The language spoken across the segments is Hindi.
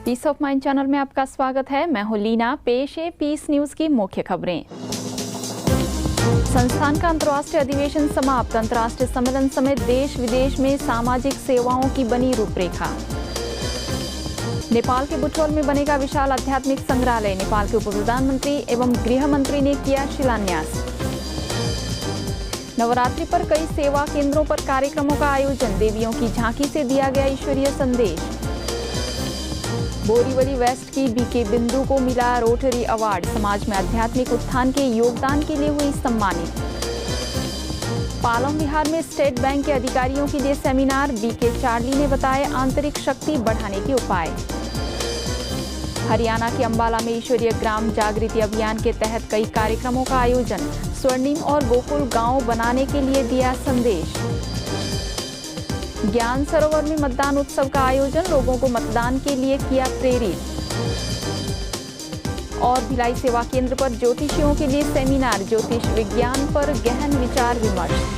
पीस ऑफ माइंड चैनल में आपका स्वागत है। मैं हूं लीना। पेश है पीस न्यूज की मुख्य खबरें। संस्थान का अंतर्राष्ट्रीय अधिवेशन समाप्त। अंतर्राष्ट्रीय सम्मेलन समेत देश विदेश में सामाजिक सेवाओं की बनी रूपरेखा। नेपाल के बुटवल में बनेगा विशाल आध्यात्मिक संग्रहालय। नेपाल के उप प्रधानमंत्री एवं गृह मंत्री ने किया शिलान्यास। नवरात्रि पर कई सेवा केंद्रों पर कार्यक्रमों का आयोजन। देवियों की झांकी से दिया गया ईश्वरीय संदेश। बोरीवली वेस्ट की बीके बिंदु को मिला रोटरी अवार्ड। समाज में आध्यात्मिक उत्थान के योगदान के लिए हुई सम्मानित। पालम बिहार में स्टेट बैंक के अधिकारियों के लिए सेमिनार। बीके चार्ली ने बताए आंतरिक शक्ति बढ़ाने के उपाय। हरियाणा के अंबाला में ईश्वरीय ग्राम जागृति अभियान के तहत कई कार्यक्रमों का आयोजन। स्वर्णिम और गोकुल गांव बनाने के लिए दिया संदेश। ज्ञान सरोवर में मतदान उत्सव का आयोजन। लोगों को मतदान के लिए किया प्रेरित। और भिलाई सेवा केंद्र पर ज्योतिषियों के लिए सेमिनार। ज्योतिष विज्ञान पर गहन विचार विमर्श।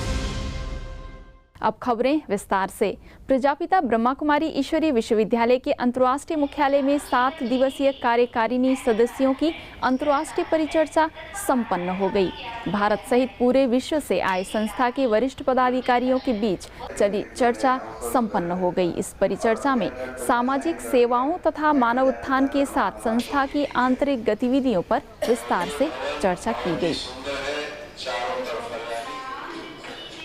अब खबरें विस्तार से। प्रजापिता ब्रह्मा कुमारी ईश्वरीय विश्वविद्यालय के अंतर्राष्ट्रीय मुख्यालय में 7 दिवसीय कार्यकारिणी सदस्यों की अंतर्राष्ट्रीय परिचर्चा संपन्न हो गई। भारत सहित पूरे विश्व से आए संस्था के वरिष्ठ पदाधिकारियों के बीच चली चर्चा संपन्न हो गई। इस परिचर्चा में सामाजिक सेवाओं तथा मानव उत्थान के साथ संस्था की आंतरिक गतिविधियों पर विस्तार से चर्चा की गई।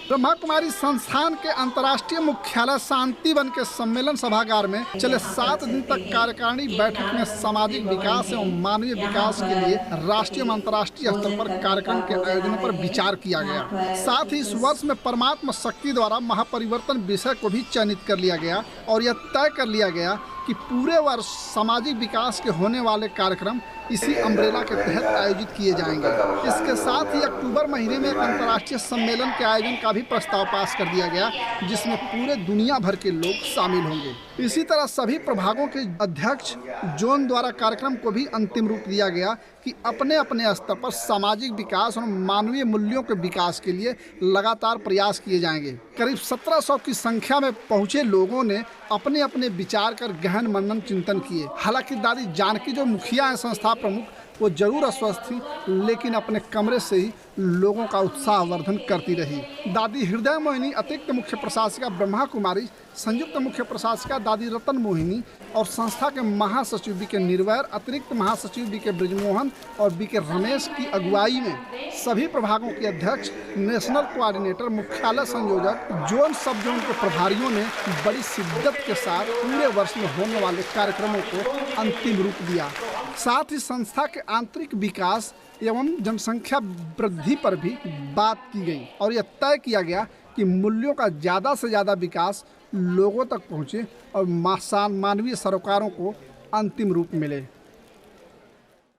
ब्रह्मा कुमारी संस्थान के अंतर्राष्ट्रीय मुख्यालय शांतिवन के सम्मेलन सभागार में चले 7 दिन तक कार्यकारिणी बैठक में सामाजिक विकास एवं मानवीय विकास के लिए राष्ट्रीय एवं अंतर्राष्ट्रीय स्तर पर कार्यक्रम के आयोजन पर विचार किया गया। साथ ही इस वर्ष में परमात्मा शक्ति द्वारा महापरिवर्तन विषय को भी चयनित कर लिया गया और यह तय कर लिया गया कि पूरे वर्ष सामाजिक विकास के होने वाले कार्यक्रम इसी अम्ब्रेला के तहत आयोजित किए जाएंगे। इसके साथ ही अक्टूबर महीने में एक अंतर्राष्ट्रीय सम्मेलन के आयोजन का भी प्रस्ताव पास कर दिया गया, जिसमें पूरे दुनिया भर के लोग शामिल होंगे। इसी तरह सभी प्रभागों के अध्यक्ष जोन द्वारा कार्यक्रम को भी अंतिम रूप दिया गया कि अपने अपने स्तर पर सामाजिक विकास और मानवीय मूल्यों के विकास के लिए लगातार प्रयास किए जाएंगे। करीब 1700 की संख्या में पहुंचे लोगों ने अपने अपने विचार कर गहन मनन चिंतन किए। हालांकि दादी जानकी जो मुखिया है संस्था प्रमुख, वो जरूर अस्वस्थ थी, लेकिन अपने कमरे से ही लोगों का उत्साहवर्धन करती रही। दादी हृदय मोहिनी अतिरिक्त मुख्य प्रशासिका ब्रह्मा कुमारी, संयुक्त मुख्य प्रशासिका दादी रतन मोहिनी और संस्था के महासचिव बीके निर्वैर, अतिरिक्त महासचिव बीके ब्रिजमोहन और बीके रमेश की अगुवाई में सभी प्रभागों के अध्यक्ष, नेशनल कोऑर्डिनेटर, मुख्यालय संयोजक, जोन सब जोन के प्रभारियों ने बड़ी शिद्दत के साथ पूरे वर्ष में होने वाले कार्यक्रमों को अंतिम रूप दिया। साथ ही संस्था के आंतरिक विकास एवं जनसंख्या वृद्धि पर भी बात की गई और यह तय किया गया कि मूल्यों का ज़्यादा से ज़्यादा विकास लोगों तक पहुँचे और मानवीय सरोकारों को अंतिम रूप मिले।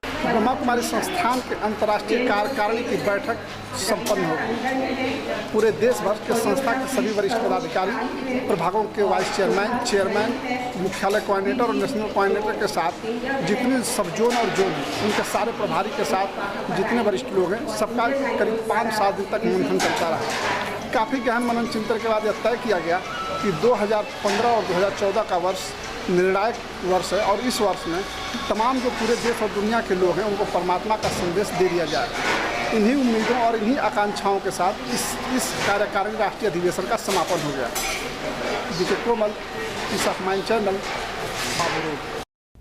ब्रह्मा कुमारी संस्थान के अंतर्राष्ट्रीय कार्यकारिणी की बैठक संपन्न हो गई। पूरे देश भर के संस्था के सभी वरिष्ठ पदाधिकारी, प्रभागों के वाइस चेयरमैन, मुख्यालय कोऑर्डिनेटर और नेशनल कोऑर्डिनेटर के साथ जितने सब जोन और जोन उनके सारे प्रभारी के साथ जितने वरिष्ठ लोग हैं, सबका करीब 5-7 दिन तक मंथन चलता रहा। काफ़ी गहन मनन चिंतन के बाद यह तय किया गया कि 2015 और 2014 का वर्ष निर्णायक वर्ष है और इस वर्ष में तमाम जो पूरे देश और दुनिया के लोग हैं उनको परमात्मा का संदेश दे दिया जाए। इन्हीं उम्मीदों और इन्हीं आकांक्षाओं के साथ इस कार्यकारिणी राष्ट्रीय अधिवेशन का समापन हो गया। BK Komal, Peace of Mind channel, Babu Road.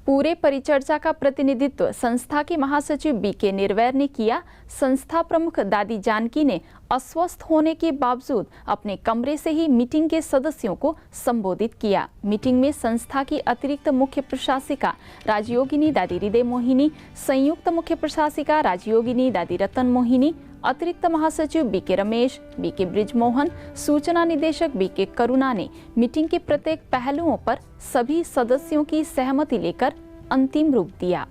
पूरे परिचर्चा का प्रतिनिधित्व संस्था के महासचिव बीके निर्वैर ने किया। संस्था प्रमुख दादी जानकी ने अस्वस्थ होने के बावजूद अपने कमरे से ही मीटिंग के सदस्यों को संबोधित किया। मीटिंग में संस्था की अतिरिक्त मुख्य प्रशासिका राजयोगिनी दादी हृदय मोहिनी, संयुक्त मुख्य प्रशासिका राजयोगिनी दादी रतन मोहिनी, अतिरिक्त महासचिव बीके रमेश, बीके ब्रिजमोहन, सूचना निदेशक बीके करुणा ने मीटिंग के प्रत्येक पहलुओं पर सभी सदस्यों की सहमति लेकर अंतिम रूप दिया।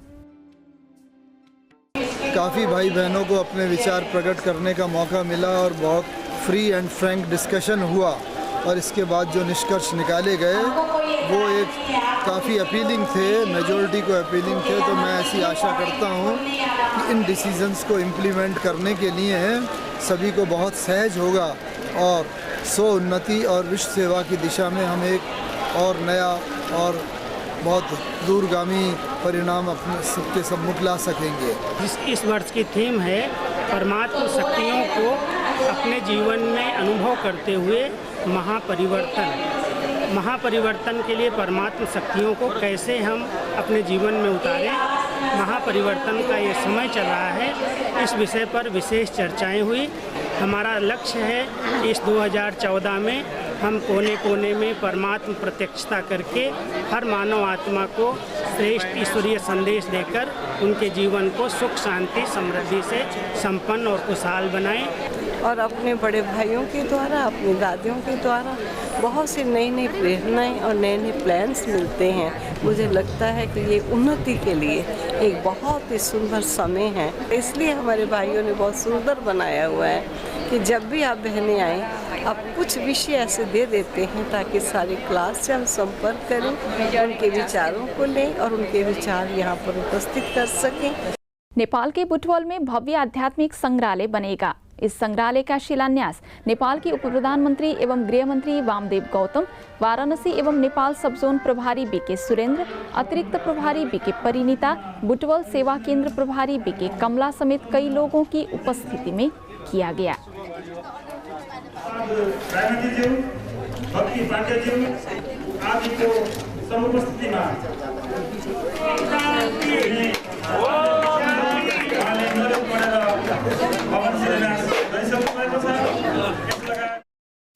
काफ़ी भाई बहनों को अपने विचार प्रकट करने का मौका मिला और बहुत फ्री एंड फ्रैंक डिस्कशन हुआ और इसके बाद जो निष्कर्ष निकाले गए वो एक काफ़ी अपीलिंग थे, मेजॉरिटी को अपीलिंग थे। तो मैं ऐसी आशा करता हूँ कि इन डिसीजंस को इम्प्लीमेंट करने के लिए सभी को बहुत सहज होगा और स्व उन्नति और विश्व सेवा की दिशा में हम एक और नया और बहुत दूरगामी परिणाम अपने सबके सम्मुख ला सकेंगे। इस वर्ष की थीम है परमात्म शक्तियों को अपने जीवन में अनुभव करते हुए महापरिवर्तन। महापरिवर्तन के लिए परमात्म शक्तियों को कैसे हम अपने जीवन में उतारें, महापरिवर्तन का ये समय चल रहा है। इस विषय पर विशेष चर्चाएं हुई। हमारा लक्ष्य है इस 2014 में हम कोने कोने में परमात्म प्रत्यक्षता करके हर मानव आत्मा को श्रेष्ठ ईश्वरीय संदेश देकर उनके जीवन को सुख शांति समृद्धि से संपन्न और खुशहाल बनाएं। और अपने बड़े भाइयों के द्वारा, अपनी दादियों के द्वारा बहुत सी नई नई प्रेरणाएं और नए नए प्लान्स मिलते हैं। मुझे लगता है कि ये उन्नति के लिए एक बहुत ही सुंदर समय है। इसलिए हमारे भाइयों ने बहुत सुंदर बनाया हुआ है कि जब भी आप बहनें आएँ, आप कुछ विषय ऐसे दे देते हैं ताकि सारी क्लास से हम संपर्क करें, उनके विचारों को लें और उनके विचार यहाँ पर उपस्थित कर सकें। नेपाल के बुटवल में भव्य आध्यात्मिक संग्रहालय बनेगा। इस संग्रहालय का शिलान्यास नेपाल के उप प्रधानमंत्री एवं गृह मंत्री वामदेव गौतम, वाराणसी एवं नेपाल सब जोन प्रभारी बीके सुरेंद्र, अतिरिक्त प्रभारी बीके परिणीता, बुटवल सेवा केंद्र प्रभारी बीके कमला समेत कई लोगों की उपस्थिति में किया गया।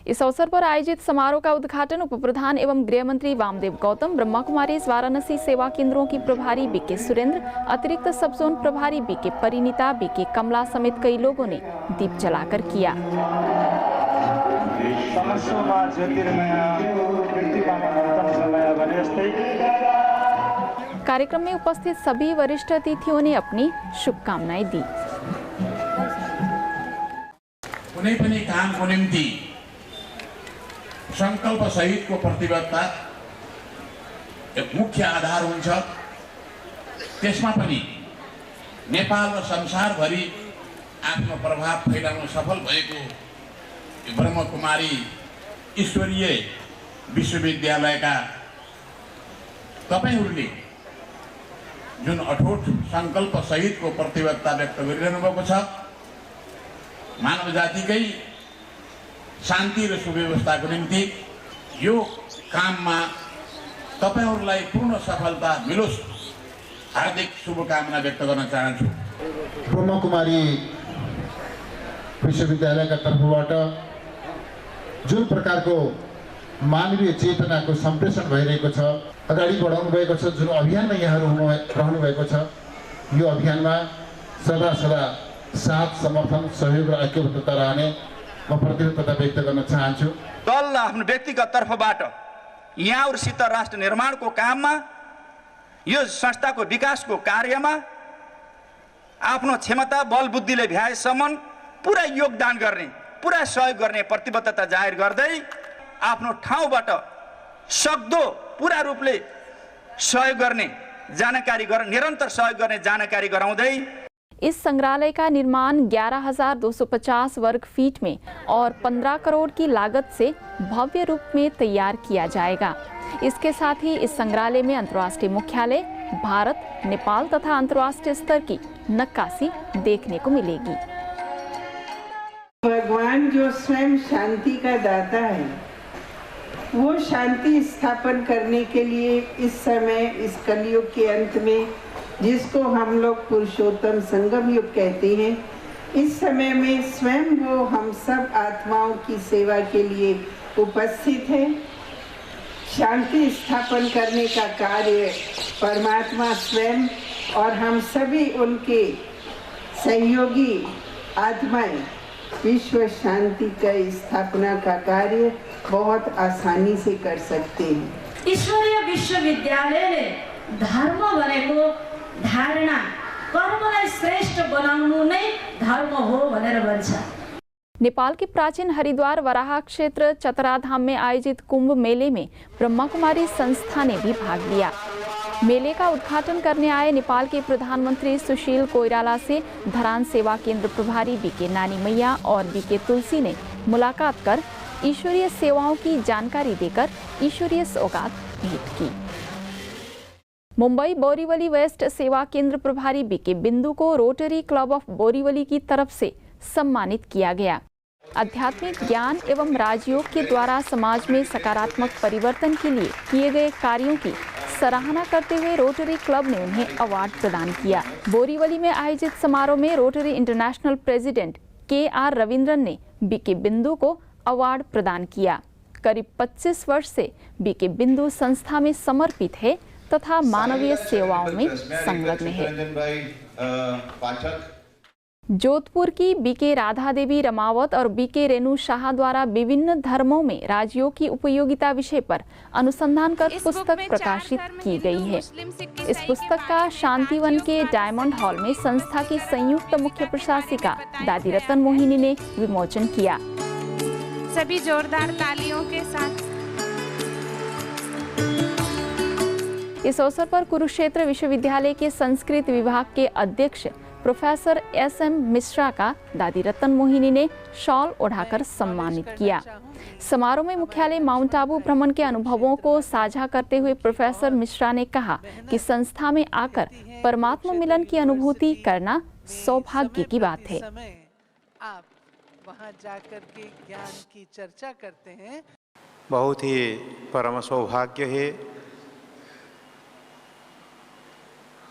इस अवसर पर आयोजित समारोह का उद्घाटन उप प्रधान एवं गृह मंत्री वामदेव गौतम, ब्रह्मा कुमारी वाराणसी सेवा केंद्रों की प्रभारी बीके सुरेंद्र, अतिरिक्त सब जोन प्रभारी बीके परिणीता, बीके कमला समेत कई लोगों ने दीप जलाकर किया। कार्यक्रम में उपस्थित सभी वरिष्ठ अतिथियों ने अपनी शुभकामनाएं दी। कुनै पनि कामको निम्ति संकल्प सहितको प्रतिबद्धता एक मुख्य आधार हुन्छ। त्यसमा पनि नेपाल र संसारभरि आफ्नो प्रभाव फैलाउन सफल भएको ब्रह्मकुमारी ईश्वरीय विश्वविद्यालयका तपाईहरूले जुन अठोट संकल्प सहितको प्रतिबद्धता व्यक्त गरिरहनु भएको छ, मानव जातिकै शान्ति र सुव्यवस्थाको निम्ति यो काममा तपाईहरूलाई पूर्ण सफलता मिलोस्, हार्दिक शुभकामना व्यक्त गर्न चाहन्छु। ब्रह्मकुमारी विश्वविद्यालयका तर्फबाट जुन प्रकारको मानवीय चेतनाको सम्प्रेषण भइरहेको छ, अगाडि बढाउनु भएको छ, जुन अभियानमा यहाँहरू रहनु भएको छ, यो अभियानमा सदा सदा साथ समर्थन सहयोग र ऐक्यबद्धता रहने म प्रतिबद्धता व्यक्त गर्न चाहन्छु। दल आफ्नो व्यक्तिगत तर्फबाट यहाँहरूसित राष्ट्र निर्माणको काममा, यो संस्थाको विकासको कार्यमा आफ्नो क्षमता बल बुद्धिले भ्याएसम्म पुरा योगदान गर्ने, पुरा सहयोग गर्ने प्रतिबद्धता जाहेर गर्दै आफ्नो ठाउँबाट सक्दो पुरा रूपले सहयोग गर्ने जानकारी निरन्तर सहयोग गर्ने जानकारी गराउँदै इस संग्रहालय का निर्माण 11,250 वर्ग फीट में और 15 करोड़ की लागत से भव्य रूप में तैयार किया जाएगा। इसके साथ ही इस संग्रहालय में अंतर्राष्ट्रीय मुख्यालय, भारत, नेपाल तथा अंतर्राष्ट्रीय स्तर की नक्काशी देखने को मिलेगी। भगवान जो स्वयं शांति का दाता है, वो शांति स्थापन करने के लिए इस समय, इस कलयुग के अंत में, जिसको हम लोग पुरुषोत्तम संगम युग कहते हैं, इस समय में स्वयं वो हम सब आत्माओं की सेवा के लिए उपस्थित है। शांति स्थापन करने का कार्य परमात्मा स्वयं और हम सभी उनके सहयोगी आत्माएं विश्व शांति का स्थापना का कार्य बहुत आसानी से कर सकते हैं। ईश्वरीय विश्वविद्यालयले धर्म भनेको धारणा, कर्मलाई श्रेष्ठ बनाउनु नै धर्म हो भनेर भन्छ। नेपाल के प्राचीन हरिद्वार वराह क्षेत्र चतराधाम में आयोजित कुंभ मेले में ब्रह्मा कुमारी संस्था ने भी भाग लिया। मेले का उद्घाटन करने आए नेपाल के प्रधानमंत्री सुशील कोइराला से धरान सेवा केंद्र प्रभारी बीके नानी मैया और बीके तुलसी ने मुलाकात कर ईश्वरीय सेवाओं की जानकारी देकर ईश्वरीय सौगात भेंट की। मुंबई बोरीवली वेस्ट सेवा केंद्र प्रभारी बीके बिंदु को रोटरी क्लब ऑफ बोरीवली की तरफ से सम्मानित किया गया। आध्यात्मिक ज्ञान एवं राजयोग के द्वारा समाज में सकारात्मक परिवर्तन के लिए किए गए कार्यों की सराहना करते हुए रोटरी क्लब ने उन्हें अवार्ड प्रदान किया। बोरीवली में आयोजित समारोह में Rotary International president KR Ravindran ने बीके बिंदु को अवार्ड प्रदान किया। करीब 25 वर्ष से बीके बिंदु संस्था में समर्पित है तथा मानवीय सेवाओं में संलग्न है। जोधपुर की बीके राधा देवी रमावत और बीके रेणु शाह द्वारा विभिन्न धर्मों में राजयोग की उपयोगिता विषय पर अनुसंधान कर पुस्तक प्रकाशित की गई है। इस पुस्तक का शांतिवन के डायमंड हॉल में संस्था की संयुक्त मुख्य प्रशासिका दादी रतन मोहिनी ने विमोचन किया। सभी जोरदार तालियों के साथ। इस अवसर पर कुरुक्षेत्र विश्वविद्यालय के संस्कृत विभाग के अध्यक्ष प्रोफेसर SM मिश्रा का दादी रतन मोहिनी ने शॉल ओढ़ाकर सम्मानित किया। समारोह में मुख्यालय माउंट आबू भ्रमण के अनुभवों को साझा करते हुए प्रोफेसर मिश्रा ने कहा कि संस्था में आकर परमात्मा मिलन की अनुभूति करना सौभाग्य की बात है। आप वहां जाकर के ज्ञान की चर्चा करते हैं, बहुत ही परम सौभाग्य है।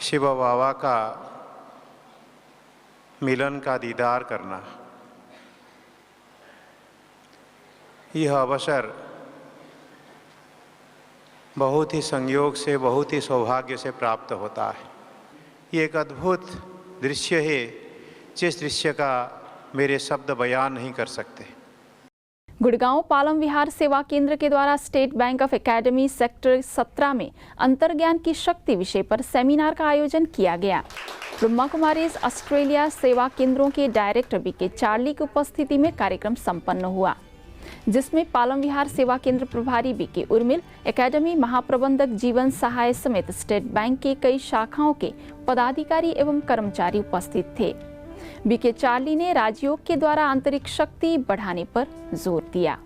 शिव बाबा का मिलन का दीदार करना, यह अवसर बहुत ही संयोग से, बहुत ही सौभाग्य से प्राप्त होता है। ये एक अद्भुत दृश्य है जिस दृश्य का मेरे शब्द बयान नहीं कर सकते। गुड़गांव पालम विहार सेवा केंद्र के द्वारा state bank of academy sector 17 में अंतर्ज्ञान की शक्ति विषय पर सेमिनार का आयोजन किया गया। ब्रह्मा कुमारीज ऑस्ट्रेलिया सेवा केंद्रों के डायरेक्टर बीके चार्ली की उपस्थिति में कार्यक्रम संपन्न हुआ, जिसमें पालम विहार सेवा केंद्र प्रभारी बीके उर्मिल, एकेडमी महाप्रबंधक जीवन सहाय समेत स्टेट बैंक के कई शाखाओं के पदाधिकारी एवं कर्मचारी उपस्थित थे। बीके चार्ली ने राजयोग के द्वारा आंतरिक शक्ति बढ़ाने पर जोर दिया।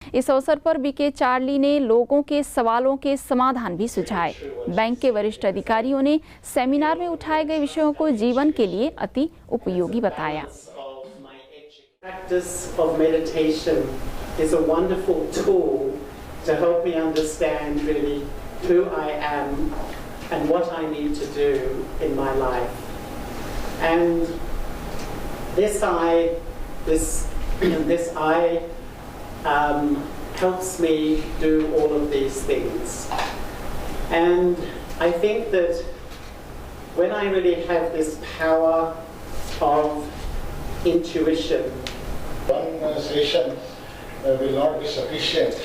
इस अवसर पर बीके चार्ली ने लोगों के सवालों के समाधान भी सुझाए। बैंक के वरिष्ठ अधिकारियों ने सेमिनार में उठाए गए विषयों को जीवन के लिए अति उपयोगी बताया। Practice of meditation is a wonderful tool to help me understand really who I am and what I need to do in my life. And this eye helps me do all of these things. And I think that when I really have this power of intuition, one session will not be sufficient.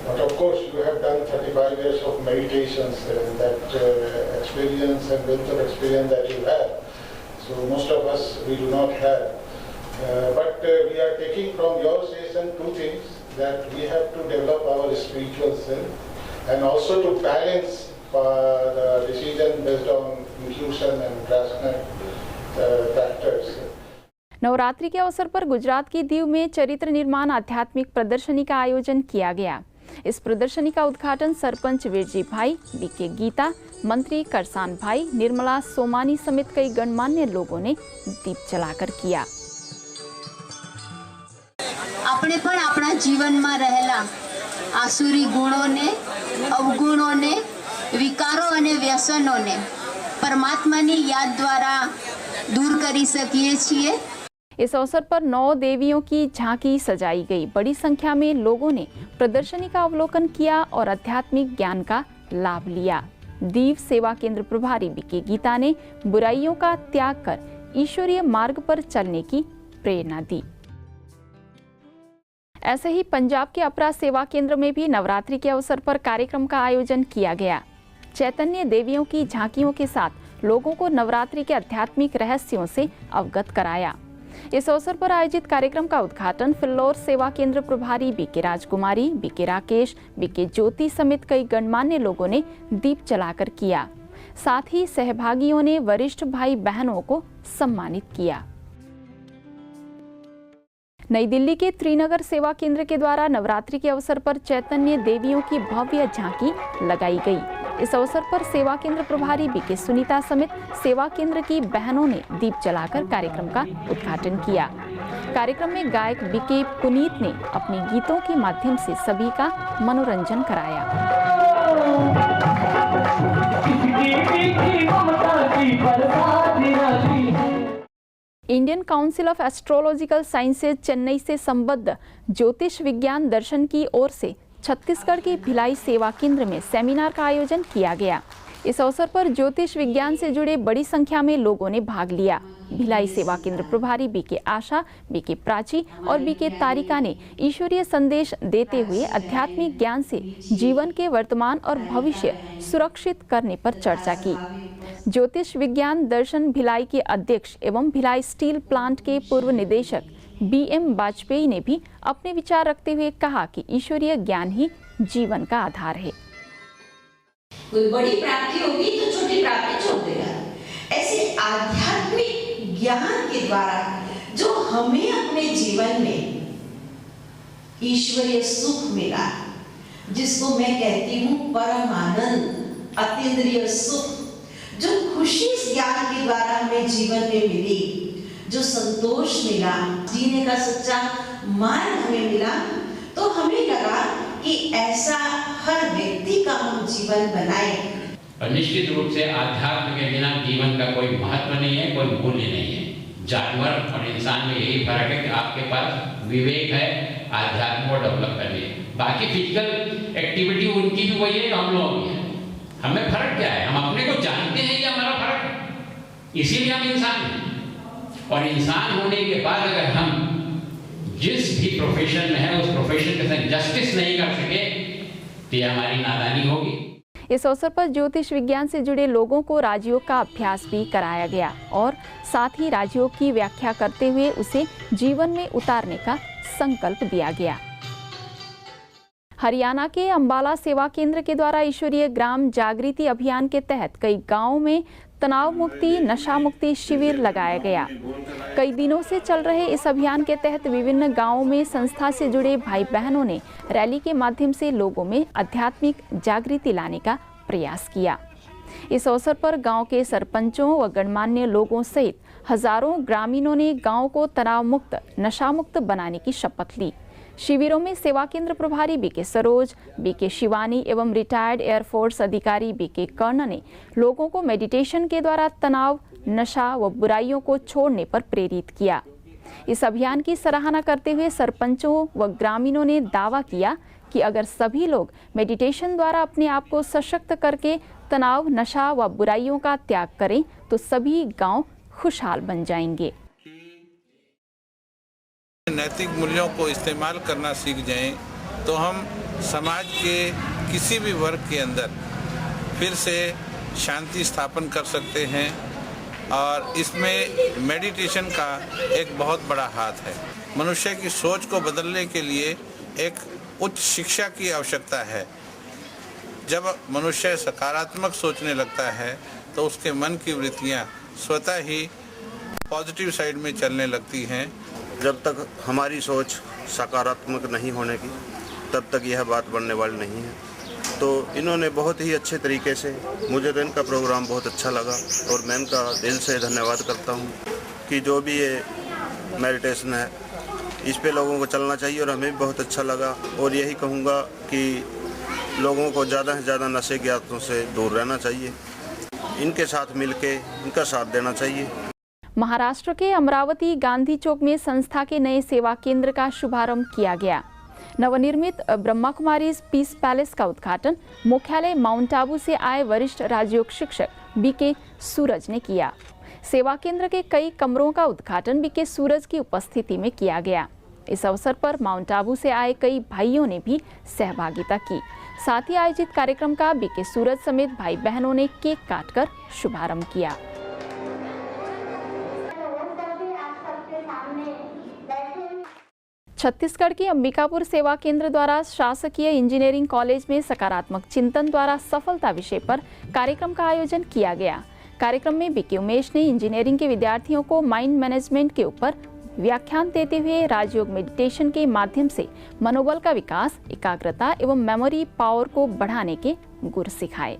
But of course, you have done 35 years of meditations, that experience and wealth of experience that you have. So most of us, we do not have. But we are taking from your session two things, that we have to develop our spiritual self and also to balance the decision based on intuition and rational factors. Navratri के अवसर पर गुजरात की दीव में चरित्र निर्माण आध्यात्मिक प्रदर्शनी का आयोजन किया गया। इस प्रदर्शनी का उद्घाटन सरपंच वीरजी भाई, बीके गीता, मंत्री करसान भाई, निर्मला सोमानी समेत कई गणमान्य लोगों ने दीप जलाकर किया। આપણે પણ આપણા જીવનમાં રહેલા આસુરી ગુણોને, અવગુણોને, વિકારો અને વ્યસનોને પરમાત્માની યાદ દ્વારા दूर કરી શકીએ છીએ। इस अवसर पर 9 देवियों की झांकी सजाई गई। बड़ी संख्या में लोगों ने प्रदर्शनी का अवलोकन किया और आध्यात्मिक ज्ञान का लाभ लिया। दीव सेवा केंद्र प्रभारी बीके गीता ने बुराइयों का त्याग कर ईश्वरीय मार्ग पर चलने की प्रेरणा दी। ऐसे ही पंजाब के अपरा सेवा केंद्र में भी नवरात्रि के अवसर पर कार्यक्रम का आयोजन किया गया। चैतन्य देवियों की झांकियों के साथ लोगों को नवरात्रि के आध्यात्मिक रहस्यों से अवगत कराया। इस अवसर पर आयोजित कार्यक्रम का उद्घाटन फिल्लौर सेवा केंद्र प्रभारी बीके राजकुमारी, बीके राकेश, बीके ज्योति समेत कई गणमान्य लोगों ने दीप जलाकर किया। साथ ही सहभागियों ने वरिष्ठ भाई बहनों को सम्मानित किया। नई दिल्ली के त्रिनगर सेवा केंद्र के द्वारा नवरात्रि के अवसर पर चैतन्य देवियों की भव्य झांकी लगाई गई। इस अवसर पर सेवा केंद्र प्रभारी बीके सुनीता समेत सेवा केंद्र की बहनों ने दीप जलाकर कार्यक्रम का उद्घाटन किया। कार्यक्रम में गायक बीके पुनीत ने अपने गीतों के माध्यम से सभी का मनोरंजन कराया। Indian council of astrological sciences Chennai से संबद्ध ज्योतिष विज्ञान दर्शन की ओर से छत्तीसगढ़ के भिलाई सेवा केंद्र में सेमिनार का आयोजन किया गया। इस अवसर पर ज्योतिष विज्ञान से जुड़े बड़ी संख्या में लोगों ने भाग लिया। भिलाई सेवा केंद्र प्रभारी बीके आशा, बीके प्राची और बीके तारिका ने ईश्वरीय संदेश देते हुए आध्यात्मिक ज्ञान से जीवन के वर्तमान और भविष्य सुरक्षित करने पर चर्चा की। ज्योतिष विज्ञान दर्शन भिलाई के अध्यक्ष एवं भिलाई स्टील प्लांट के पूर्व निदेशक BM वाजपेयी ने भी अपने विचार रखते हुए कहा कि ईश्वरीय ज्ञान ही जीवन का आधार है। कोई बड़ी प्राप्ति होगी तो छोटी प्राप्ति छोड़ देगा। ऐसे आध्यात्मिक ज्ञान के द्वारा जो हमें अपने जीवन में ईश्वरीय सुख मिला, जिसको मैं कहती हूँ परम आनंद, अतीन्द्रिय सुख, जो खुशी इस ज्ञान के द्वारा हमें जीवन में मिली, जो संतोष मिला, जीने का सच्चा मार्ग हमें मिला, तो हमें लगा कि ऐसा हर व्यक्ति का हम जीवन बनाए। और निश्चित रूप से आध्यात्म के बिना जीवन का कोई महत्व नहीं है, कोई मूल्य नहीं है। जानवर और इंसान में यही फर्क है कि आपके पास विवेक है आध्यात्म को डेवलप करने, बाकी फिजिकल एक्टिविटी उनकी भी वही है, हम लोग भी है। हमें फर्क क्या है? हम अपने को जानते हैं कि हमारा फर्क है, इसीलिए हम इंसान हैं। और इंसान होने के बाद अगर हम जिस भी प्रोफेशन में है उस प्रोफेशन के साथ जस्टिस नहीं कर सके तो यह हमारी नादानी होगी। इस अवसर पर ज्योतिष विज्ञान से जुड़े लोगों को राजयोग का अभ्यास भी कराया गया और साथ ही राजयोग की व्याख्या करते हुए उसे जीवन में उतारने का संकल्प दिया गया। हरियाणा के अंबाला सेवा केंद्र के द्वारा ईश्वरीय ग्राम जागृति अभियान के तहत कई गांवों में तनाव मुक्ति, नशा मुक्ति शिविर लगाया गया। कई दिनों से चल रहे इस अभियान के तहत विभिन्न गांवों में संस्था से जुड़े भाई बहनों ने रैली के माध्यम से लोगों में आध्यात्मिक जागृति लाने का प्रयास किया। इस अवसर पर गांव के सरपंचों व गणमान्य लोगों सहित हजारों ग्रामीणों ने गांव को तनाव मुक्त, नशा मुक्त बनाने की शपथ ली। शिविरों में सेवा केंद्र प्रभारी बीके सरोज, बीके शिवानी एवं रिटायर्ड एयरफोर्स अधिकारी बीके कर्ण ने लोगों को मेडिटेशन के द्वारा तनाव, नशा व बुराइयों को छोड़ने पर प्रेरित किया। इस अभियान की सराहना करते हुए सरपंचों व ग्रामीणों ने दावा किया कि अगर सभी लोग मेडिटेशन द्वारा अपने आप को सशक्त करके तनाव, नशा व बुराइयों का त्याग करें तो सभी गांव खुशहाल बन जाएंगे। नैतिक मूल्यों को इस्तेमाल करना सीख जाएं तो हम समाज के किसी भी वर्ग के अंदर फिर से शांति स्थापन कर सकते हैं और इसमें मेडिटेशन का एक बहुत बड़ा हाथ है। मनुष्य की सोच को बदलने के लिए एक उच्च शिक्षा की आवश्यकता है। जब मनुष्य सकारात्मक सोचने लगता है तो उसके मन की वृत्तियाँ स्वतः ही पॉजिटिव साइड में चलने लगती हैं। जब तक हमारी सोच सकारात्मक नहीं होने की तब तक यह बात बनने वाली नहीं है। तो इन्होंने बहुत ही अच्छे तरीके से, मुझे तो इनका प्रोग्राम बहुत अच्छा लगा और मैं इनका दिल से धन्यवाद करता हूँ कि जो भी ये मेडिटेशन है इस पे लोगों को चलना चाहिए और हमें भी बहुत अच्छा लगा। और यही कहूँगा कि लोगों को ज़्यादा से ज़्यादा नशे की आदतों से दूर रहना चाहिए, इनके साथ मिलके इनका साथ देना चाहिए। महाराष्ट्र के अमरावती गांधी चौक में संस्था के नए सेवा केंद्र का शुभारंभ किया गया। नवनिर्मित ब्रह्मा कुमारीज पीस पैलेस का उद्घाटन मुख्यालय माउंट आबू से आए वरिष्ठ राजयोग शिक्षक बीके सूरज ने किया। सेवा केंद्र के कई कमरों का उद्घाटन बीके सूरज की उपस्थिति में किया गया। इस अवसर पर माउंट आबू से आए कई भाइयों ने भी सहभागिता की। साथ ही आयोजित कार्यक्रम का बीके सूरज समेत भाई बहनों ने केक काटकर शुभारंभ किया। छत्तीसगढ़ के अंबिकापुर सेवा केंद्र द्वारा शासकीय इंजीनियरिंग कॉलेज में सकारात्मक चिंतन द्वारा सफलता विषय पर कार्यक्रम का आयोजन किया गया। कार्यक्रम में बीके उमेश ने इंजीनियरिंग के विद्यार्थियों को माइंड मैनेजमेंट के ऊपर व्याख्यान देते हुए राजयोग मेडिटेशन के माध्यम से मनोबल का विकास, एकाग्रता एवं मेमोरी पावर को बढ़ाने के गुर सिखाए।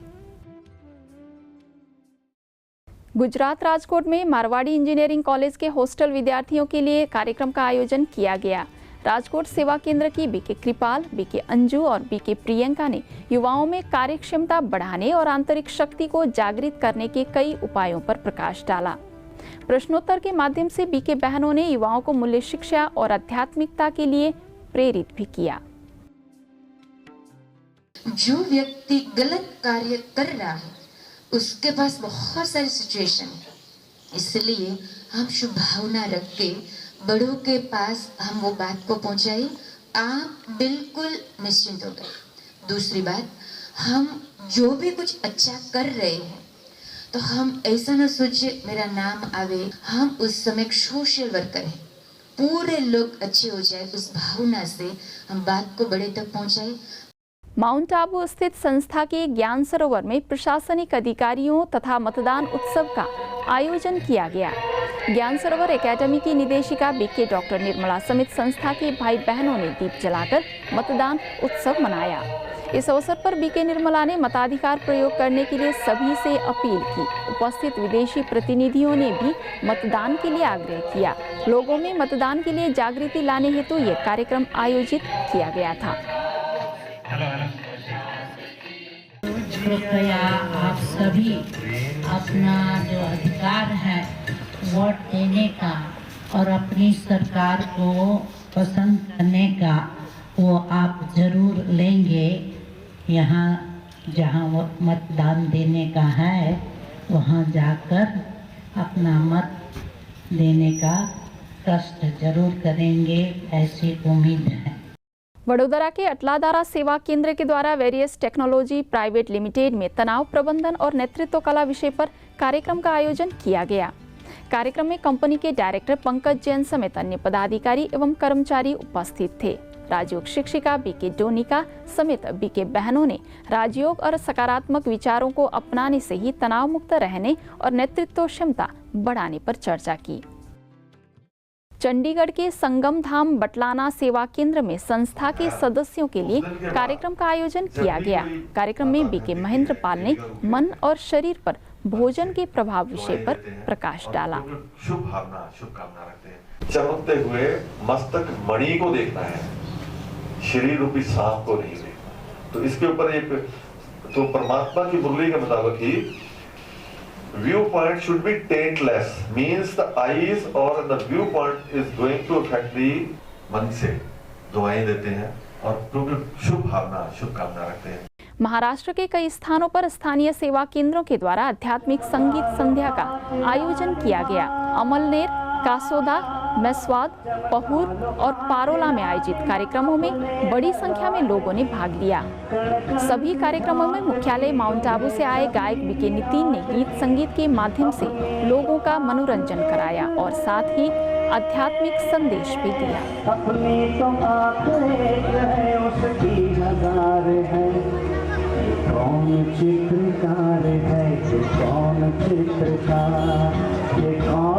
गुजरात राजकोट में मारवाड़ी इंजीनियरिंग कॉलेज के हॉस्टल विद्यार्थियों के लिए कार्यक्रम का आयोजन किया गया। राजकोट सेवा केंद्र की बीके कृपाल, बीके अंजू और बीके प्रियंका ने युवाओं में कार्यक्षमता बढ़ाने और आंतरिक शक्ति को जागृत करने के कई उपायों पर प्रकाश डाला। प्रश्नोत्तर के माध्यम से बीके बहनों ने युवाओं को मूल्य शिक्षा और आध्यात्मिकता के लिए प्रेरित भी किया। जो व्यक्ति गलत कार्य कर रहा है उसके पास बहुत सारी सिचुएशन है, इसलिए हम शुभ भावना रख के बड़ों के पास हम वो बात को पहुंचाए, आप बिल्कुल निश्चिंत हो गए। दूसरी बात, हम जो भी कुछ अच्छा कर रहे हैं तो हम ऐसा ना सोचे मेरा नाम आवे, हम उस समय सोशल वर्क करें, पूरे लोग अच्छे हो जाए, उस भावना से हम बात को बड़े तक पहुंचाए। माउंट आबू स्थित संस्था के ज्ञान सरोवर में प्रशासनिक अधिकारियों तथा मतदान उत्सव का आयोजन किया गया। ज्ञान सरोवर एकेडमी की निदेशिका बीके डॉक्टर निर्मला समेत संस्था के भाई बहनों ने दीप जलाकर मतदान उत्सव मनाया। इस अवसर पर बीके निर्मला ने मताधिकार प्रयोग करने के लिए सभी से अपील की। उपस्थित विदेशी प्रतिनिधियों ने भी मतदान के लिए आग्रह किया। लोगों में मतदान के लिए जागृति लाने हेतु ये कार्यक्रम आयोजित किया गया था। कृपया आप सभी अपना जो अधिकार है वोट देने का और अपनी सरकार को पसंद करने का वो आप जरूर लेंगे। यहाँ जहाँ मतदान देने का है वहाँ जाकर अपना मत देने का कष्ट जरूर करेंगे, ऐसी उम्मीद है। वडोदरा के अटलादारा सेवा केंद्र के द्वारा वेरियस टेक्नोलॉजी प्राइवेट लिमिटेड में तनाव प्रबंधन और नेतृत्व कला विषय पर कार्यक्रम का आयोजन किया गया। कार्यक्रम में कंपनी के डायरेक्टर पंकज जैन समेत अन्य पदाधिकारी एवं कर्मचारी उपस्थित थे। राजयोग शिक्षिका बीके डोनिका समेत बीके बहनों ने राजयोग और सकारात्मक विचारों को अपनाने से ही तनाव मुक्त रहने और नेतृत्व क्षमता बढ़ाने पर चर्चा की। चंडीगढ़ के संगम धाम बटलाना सेवा केंद्र में संस्था के सदस्यों के लिए कार्यक्रम का आयोजन किया गया। कार्यक्रम में बीके महेंद्र पाल ने मन और शरीर पर भोजन के प्रभाव विषय पर प्रकाश डाला। शुभ भावना, शुभकामना रखते हैं। चमकते हुए मस्तक मणि को देखना है, शरीर रूपी सांप को नहीं देखना। तो इसके ऊपर एक तो परमात्मा की मुरली के मुताबिक ही viewpoint should be taintless, means the eyes or the viewpoint is going to affect the मन से दुआएं देते हैं और शुभ भावना, शुभकामना रखते हैं। महाराष्ट्र के कई स्थानों पर स्थानीय सेवा केंद्रों के द्वारा आध्यात्मिक संगीत संध्या का आयोजन किया गया। अमलनेर, कासोदा, मैस्वाद, पहूर और पारोला में आयोजित कार्यक्रमों में बड़ी संख्या में लोगों ने भाग लिया। सभी कार्यक्रमों में मुख्यालय माउंट आबू से आए गायक बीके नितिन ने गीत संगीत के माध्यम से लोगों का मनोरंजन कराया और साथ ही आध्यात्मिक संदेश भी दिया। अपनी तो उसकी हजार है, कौन चित्रकार है, कौन चित्रकार, ये कौन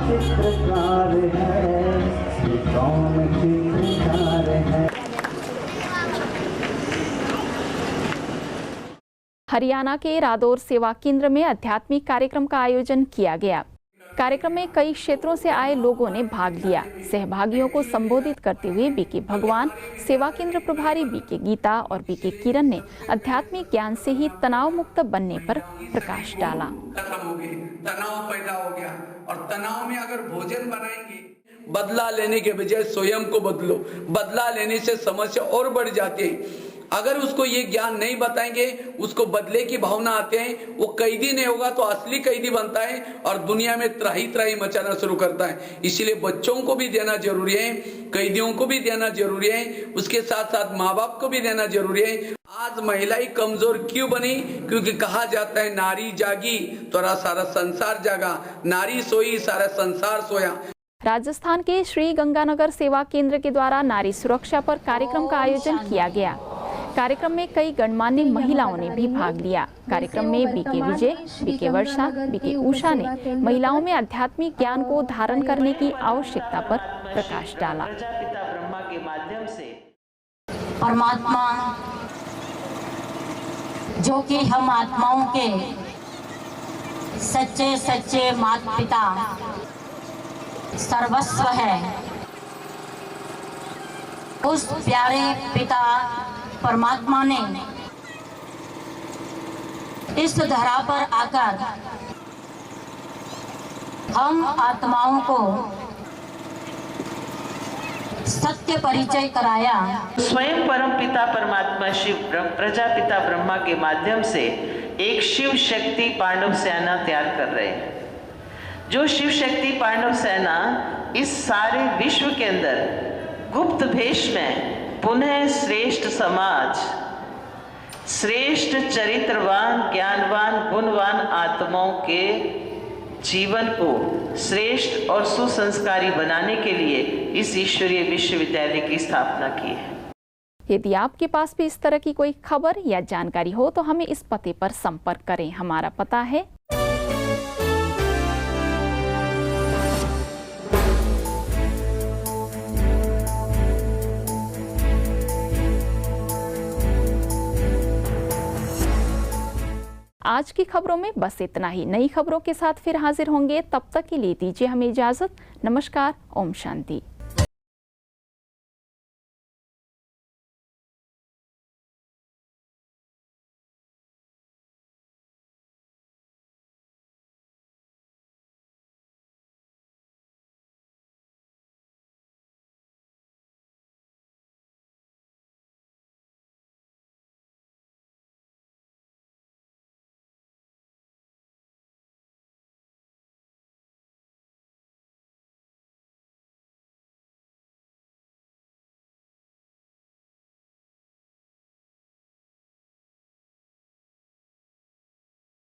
चित्रकार है, ये कौन चित्रकार है। हरियाणा के रादौर सेवा केंद्र में आध्यात्मिक कार्यक्रम का आयोजन किया गया। कार्यक्रम में कई क्षेत्रों से आए लोगों ने भाग लिया। सहभागियों को संबोधित करते हुए बीके भगवान, सेवा केंद्र प्रभारी बीके गीता और बीके किरण ने आध्यात्मिक ज्ञान से ही तनाव मुक्त बनने पर प्रकाश डाला। तनाव पैदा हो गया और तनाव में अगर भोजन बनाएंगे, बदला लेने के बजाय स्वयं को बदलो, बदला लेने से समस्या और बढ़ जाती है। अगर उसको ये ज्ञान नहीं बताएंगे, उसको बदले की भावना आते हैं, वो कैदी नहीं होगा तो असली कैदी बनता है और दुनिया में त्राही त्राही मचाना शुरू करता है। इसलिए बच्चों को भी देना जरूरी है, कैदियों को भी देना जरूरी है, उसके साथ साथ माँ बाप को भी देना जरूरी है। आज महिलाएं कमजोर क्यों बनी? क्योंकि कहा जाता है नारी जागी तो सारा संसार जागा, नारी सोई सारा संसार सोया। राजस्थान के श्री गंगानगर सेवा केंद्र के द्वारा नारी सुरक्षा पर कार्यक्रम का आयोजन किया गया। कार्यक्रम में कई गणमान्य महिलाओं ने भी भाग लिया। कार्यक्रम में बीके विजय, बीके वर्षा, बीके उषा ने महिलाओं में आध्यात्मिक ज्ञान को धारण करने की आवश्यकता पर प्रकाश डाला। ब्रह्मा के माध्यम से परमात्मा जो कि हम आत्माओं के सच्चे सच्चे माता पिता सर्वस्व है, उस प्यारे पिता परमात्मा ने इस धरा पर आकर हम आत्माओं को सत्य परिचय कराया। स्वयं परम पिता परमात्मा शिव प्रजापिता ब्रह्मा के माध्यम से एक शिव शक्ति पांडव सेना तैयार कर रहे हैं। जो शिव शक्ति पांडव सेना इस सारे विश्व के अंदर गुप्त भेष में पुनः श्रेष्ठ समाज, श्रेष्ठ चरित्रवान, ज्ञानवान, गुणवान आत्माओं के जीवन को श्रेष्ठ और सुसंस्कारी बनाने के लिए इस ईश्वरीय विश्वविद्यालय की स्थापना की है। यदि आपके पास भी इस तरह की कोई खबर या जानकारी हो तो हमें इस पते पर संपर्क करें। हमारा पता है आज की खबरों में बस इतना ही। नई खबरों के साथ फिर हाजिर होंगे, तब तक के लिए दीजिए हमें इजाजत। नमस्कार, ओम शांति।